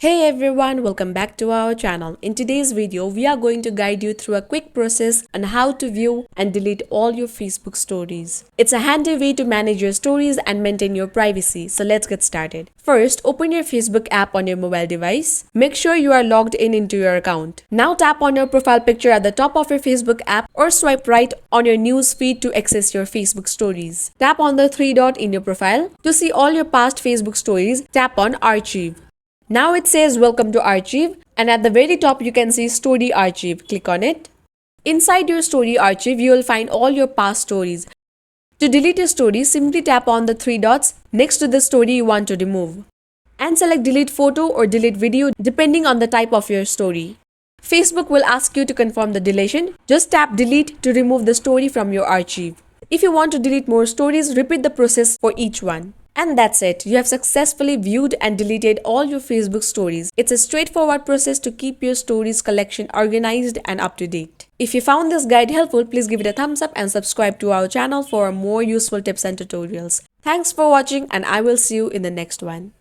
Hey everyone, welcome back to our channel. In today's video, we are going to guide you through a quick process on how to view and delete all your Facebook stories. It's a handy way to manage your stories and maintain your privacy. So let's get started. First, open your Facebook app on your mobile device. Make sure you are logged in into your account. Now tap on your profile picture at the top of your Facebook app or swipe right on your news feed to access your Facebook stories. Tap on the three dot in your profile. To see all your past Facebook stories, tap on Archive. Now it says welcome to Archive, and at the very top you can see Story Archive. Click on it. Inside your Story Archive you will find all your past stories. To delete a story, simply tap on the three dots next to the story you want to remove and select delete photo or delete video depending on the type of your story. Facebook will ask you to confirm the deletion. Just tap delete to remove the story from your archive. If you want to delete more stories, repeat the process for each one. And that's it. You have successfully viewed and deleted all your Facebook stories. It's a straightforward process to keep your stories collection organized and up to date. If you found this guide helpful, please give it a thumbs up and subscribe to our channel for more useful tips and tutorials. Thanks for watching, and I will see you in the next one.